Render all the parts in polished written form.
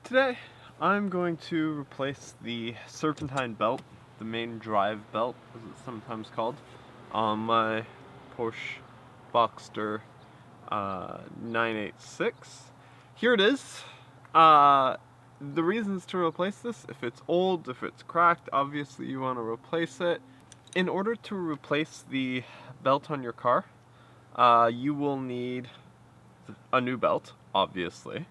Today, I'm going to replace the serpentine belt, the main drive belt, as it's sometimes called, on my Porsche Boxster 986. Here it is. The reasons to replace this: if it's old, if it's cracked, obviously you want to replace it. In order to replace the belt on your car, you will need a new belt, obviously.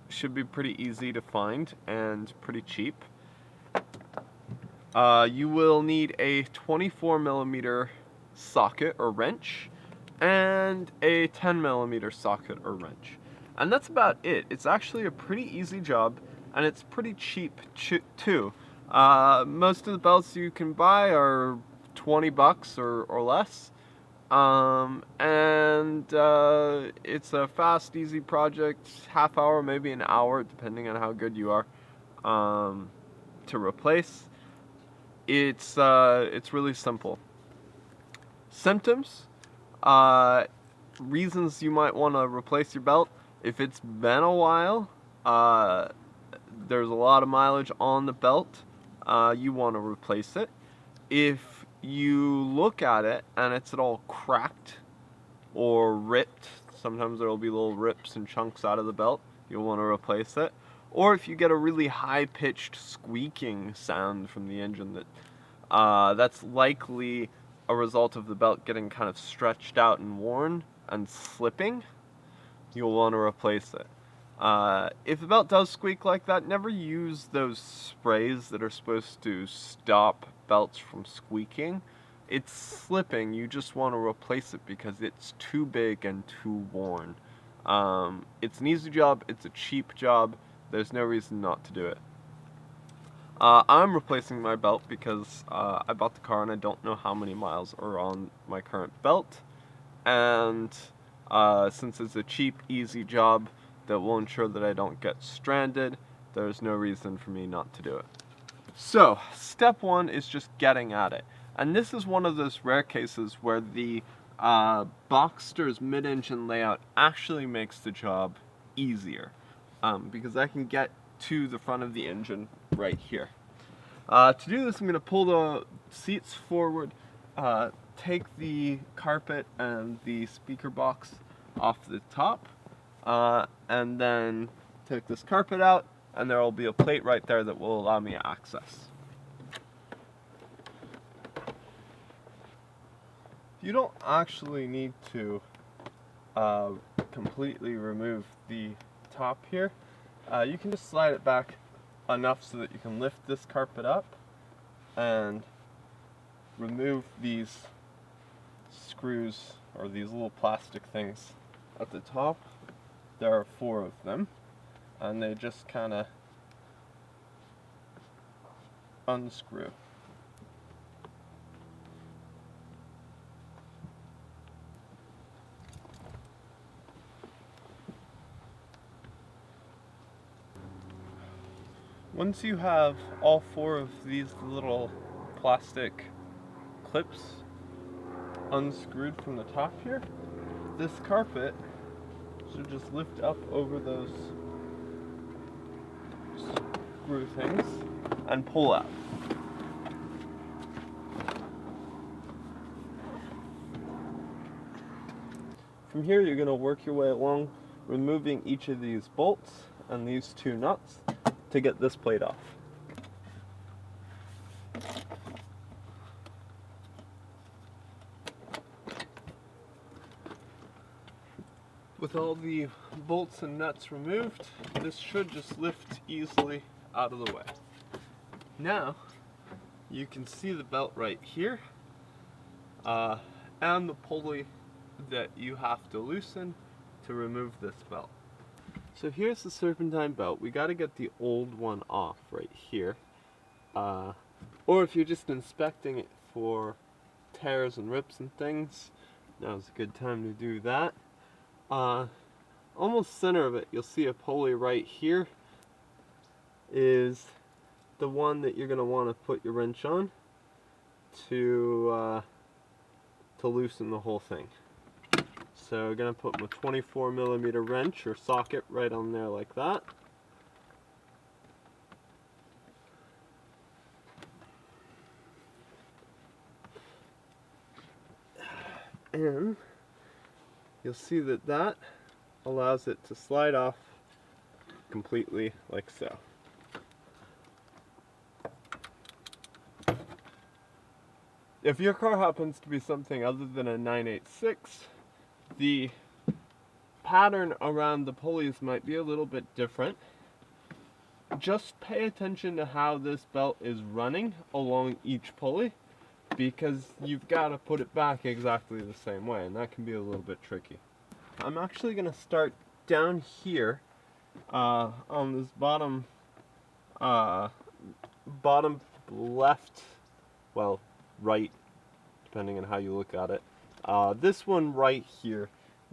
Should be pretty easy to find and pretty cheap. You will need a 24mm socket or wrench and a 10mm socket or wrench. And that's about it. It's actually a pretty easy job, and it's pretty cheap too. Most of the belts you can buy are 20 bucks or less. It's a fast, easy project, half hour, maybe an hour, depending on how good you are, to replace. It's really simple. Symptoms, reasons you might want to replace your belt: if it's been a while, there's a lot of mileage on the belt, you want to replace it. If you look at it and it's at all cracked or ripped, sometimes there will be little rips and chunks out of the belt, you'll want to replace it. Or if you get a really high-pitched squeaking sound from the engine, that's likely a result of the belt getting kind of stretched out and worn and slipping, you'll want to replace it. If the belt does squeak like that, never use those sprays that are supposed to stop belts from squeaking. It's slipping, you just want to replace it because it's too big and too worn. It's an easy job, it's a cheap job, there's no reason not to do it. I'm replacing my belt because I bought the car and I don't know how many miles are on my current belt. And since it's a cheap, easy job that will ensure that I don't get stranded, there's no reason for me not to do it. So, step one is just getting at it. And this is one of those rare cases where the Boxster's mid-engine layout actually makes the job easier. Because I can get to the front of the engine right here. To do this, I'm going to pull the seats forward, take the carpet and the speaker box off the top, and then take this carpet out, and there will be a plate right there that will allow me access. You don't actually need to completely remove the top here. You can just slide it back enough so that you can lift this carpet up and remove these screws, or these little plastic things at the top. There are 4 of them, and they just kind of unscrew. Once you have all 4 of these little plastic clips unscrewed from the top here, this carpet should just lift up over those screw things and pull out. From here, you're going to work your way along, removing each of these bolts and these 2 nuts to get this plate off. With all the bolts and nuts removed, this should just lift easily out of the way. Now, you can see the belt right here, and the pulley that you have to loosen to remove this belt. So here's the serpentine belt. We got to get the old one off right here. Or if you're just inspecting it for tears and rips and things, now's a good time to do that. Almost center of it, you'll see a pulley right here is the one that you're going to want to put your wrench on to loosen the whole thing. So we're going to put my 24mm wrench or socket right on there like that. And you'll see that that allows it to slide off completely like so. If your car happens to be something other than a 986, the pattern around the pulleys might be a little bit different. Just pay attention to how this belt is running along each pulley, because you've got to put it back exactly the same way, and that can be a little bit tricky. I'm actually going to start down here on this bottom left, well, right, depending on how you look at it. This one right here,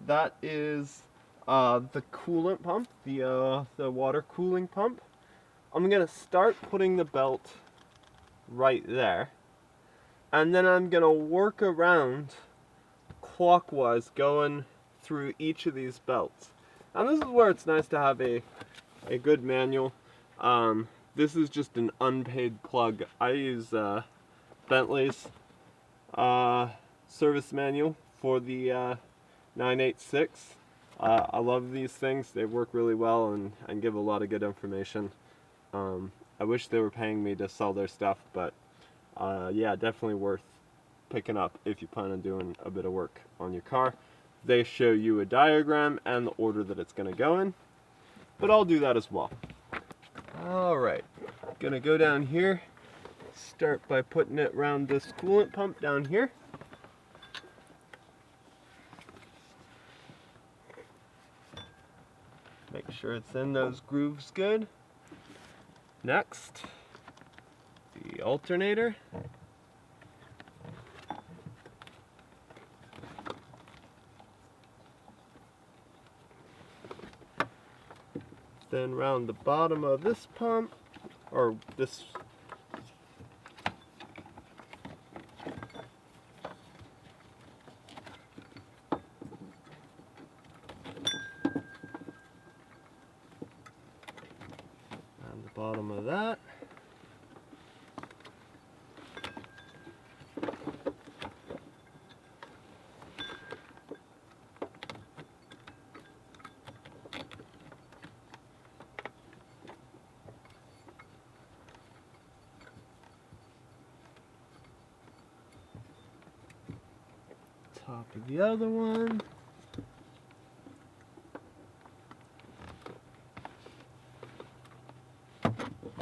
that is the coolant pump, the water cooling pump. I'm going to start putting the belt right there, and then I'm going to work around clockwise going through each of these belts. And this is where it's nice to have a good manual. This is just an unpaid plug. I use Bentley's service manual for the 986. I love these things. They work really well and give a lot of good information. I wish they were paying me to sell their stuff, but yeah, definitely worth picking up if you plan on doing a bit of work on your car. They show you a diagram and the order that it's going to go in, but I'll do that as well. Alright, gonna go down here, start by putting it around this coolant pump down here. Make sure it's in those grooves good. Next, the alternator. Then round the bottom of this pump, or this round the bottom of that. Top of the other one.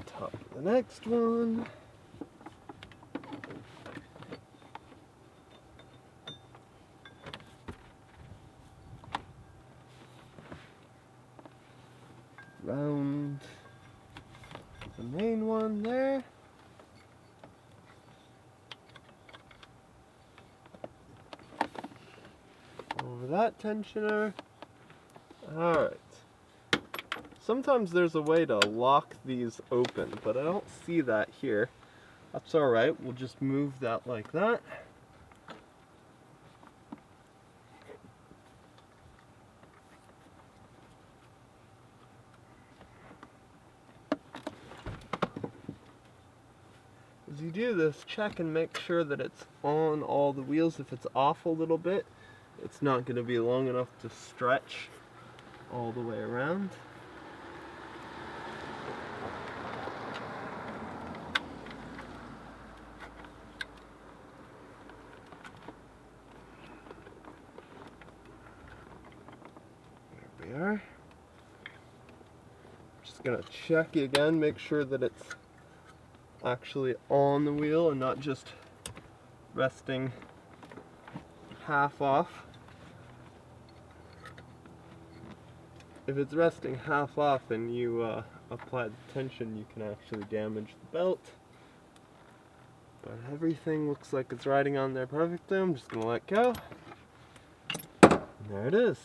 Top of the next one. Round the main one there. Over that tensioner. Alright. Sometimes there's a way to lock these open, but I don't see that here. That's alright, we'll just move that like that. As you do this, check and make sure that it's on all the wheels. If it's off a little bit, it's not going to be long enough to stretch all the way around. There we are. Just going to check again, make sure that it's actually on the wheel and not just resting half off. If it's resting half off and you apply the tension, you can actually damage the belt. But everything looks like it's riding on there perfectly. I'm just going to let go. And there it is.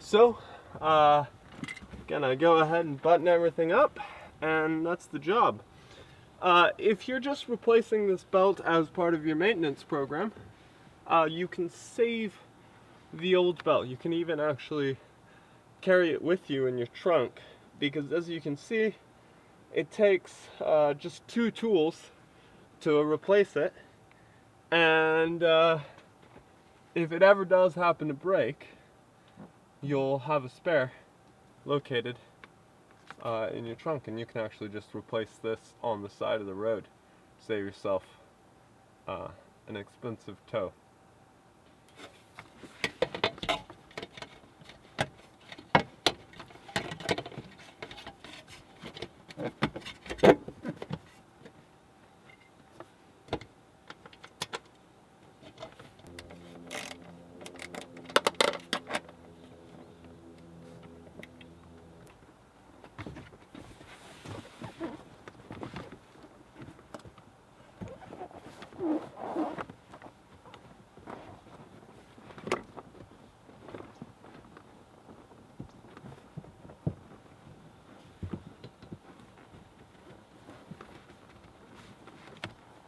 So, gonna go ahead and button everything up, and that's the job. If you're just replacing this belt as part of your maintenance program, you can save the old belt. You can even actually carry it with you in your trunk, because as you can see, it takes just 2 tools to replace it, and if it ever does happen to break, you'll have a spare located in your trunk, and you can actually just replace this on the side of the road. Save yourself an expensive tow.